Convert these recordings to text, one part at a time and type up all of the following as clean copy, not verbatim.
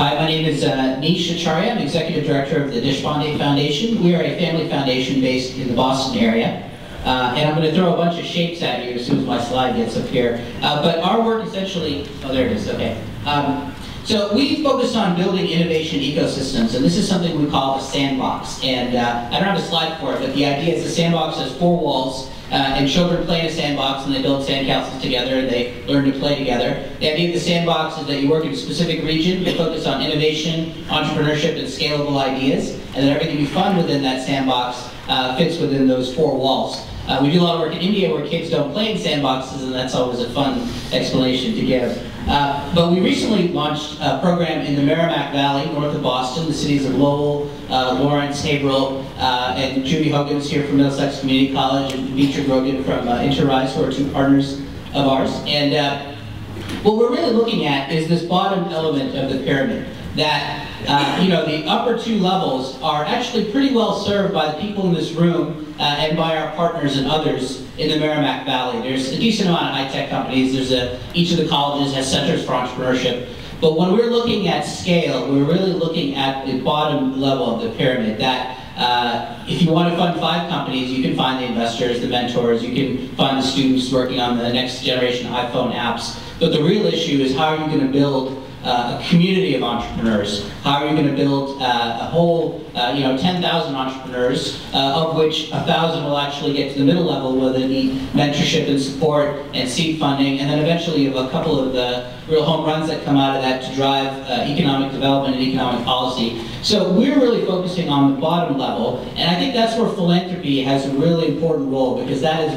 Hi, my name is Nishith Acharya. I'm Executive Director of the Deshpande Foundation. We are a family foundation based in the Boston area. And I'm going to throw a bunch of shapes at you as soon as my slide gets up here. But our work essentially, oh there it is, okay. So we focus on building innovation ecosystems, and this is something we call the sandbox. And I don't have a slide for it, but the idea is the sandbox has 4 walls, and children play in a sandbox and they build sandcastles together and they learn to play together. The idea of the sandbox is that you work in a specific region, you focus on innovation, entrepreneurship, and scalable ideas, and then everything you fund within that sandbox fits within those 4 walls. We do a lot of work in India where kids don't play in sandboxes, and that's always a fun explanation to give. But we recently launched a program in the Merrimack Valley, north of Boston, the cities of Lowell, Lawrence, Haverhill, and Judy Hogan's here from Middlesex Community College, and Mitra Grogan from Interrise, who are 2 partners of ours. And what we're really looking at is this bottom element of the pyramid. That the upper 2 levels are actually pretty well served by the people in this room and by our partners and others in the Merrimack Valley. There's a decent amount of high-tech companies. Each of the colleges has centers for entrepreneurship. But when we're looking at scale, we're really looking at the bottom level of the pyramid. That if you want to fund 5 companies, you can find the investors, the mentors, you can find the students working on the next generation iPhone apps. But the real issue is how are you going to build a community of entrepreneurs? How are you going to build a whole, 10,000 entrepreneurs, of which 1,000 will actually get to the middle level where they need mentorship and support and seed funding, and then eventually you have a couple of the real home runs that come out of that to drive economic development and economic policy. So we're really focusing on the bottom level, and I think that's where philanthropy has a really important role, because that is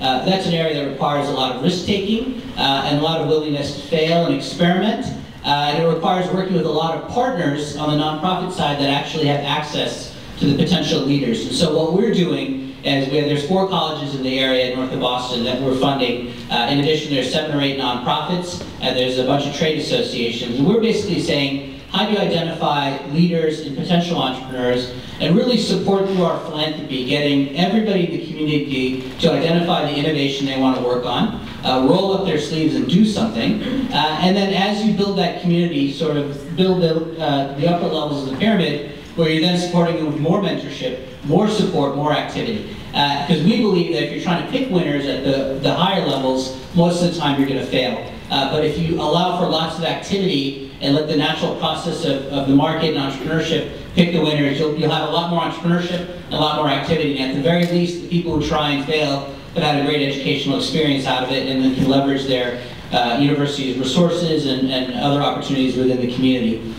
that's an area that requires a lot of risk-taking and a lot of willingness to fail and experiment. And it requires working with a lot of partners on the nonprofit side that actually have access to the potential leaders. And so what we're doing is there's 4 colleges in the area north of Boston that we're funding. In addition, there's 7 or 8 nonprofits, and there's a bunch of trade associations. And we're basically saying, how do you identify leaders and potential entrepreneurs and really support through our philanthropy, getting everybody in the community to identify the innovation they want to work on, roll up their sleeves and do something, and then as you build that community, sort of build the upper levels of the pyramid, where you're then supporting them with more mentorship, more support, more activity. Because we believe that if you're trying to pick winners at the higher levels, most of the time you're going to fail. But if you allow for lots of activity and let the natural process of the market and entrepreneurship pick the winners, you'll have a lot more entrepreneurship and a lot more activity. And at the very least, the people who try and fail have had a great educational experience out of it and then can leverage their university's resources and other opportunities within the community.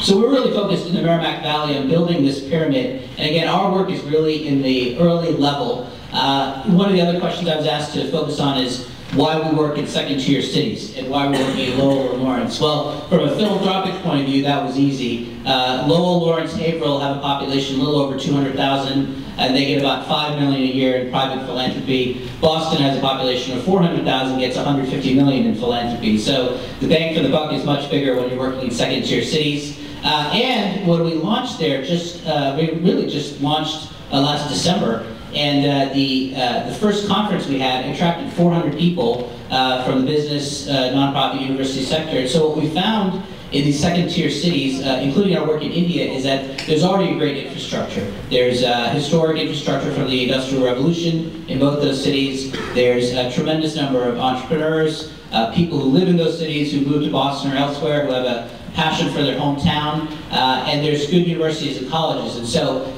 So we're really focused in the Merrimack Valley on building this pyramid. And again, our work is really in the early level. One of the other questions I was asked to focus on is why we work in second-tier cities and why we're working in Lowell and Lawrence. Well, from a philanthropic point of view, that was easy. Lowell, Lawrence, Haverhill have a population a little over 200,000, and they get about $5 million a year in private philanthropy. Boston has a population of 400,000, gets $150 million in philanthropy. So the bang for the buck is much bigger when you're working in second-tier cities. And when we launched there, we really just launched last December. And the first conference we had attracted 400 people from the business, nonprofit, university sector. And so what we found in these second-tier cities, including our work in India, is that there's already a great infrastructure. There's historic infrastructure from the Industrial Revolution in both those cities. There's a tremendous number of entrepreneurs, people who live in those cities, who move to Boston or elsewhere, who have a passion for their hometown, and there's good universities and colleges. And so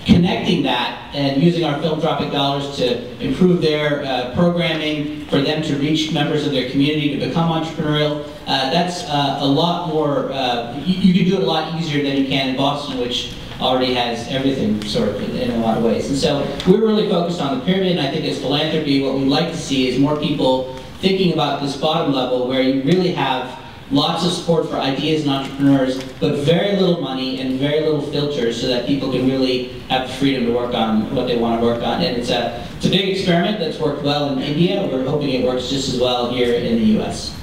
connecting that and using our philanthropic dollars to improve their programming, for them to reach members of their community to become entrepreneurial, that's a lot more, you can do it a lot easier than you can in Boston, which already has everything sort of in a lot of ways. And so we're really focused on the pyramid, and I think as philanthropy, what we'd like to see is more people thinking about this bottom level where you really have lots of support for ideas and entrepreneurs, but very little money and very little filters so that people can really have the freedom to work on what they want to work on. And it's a big experiment that's worked well in India. We're hoping it works just as well here in the US.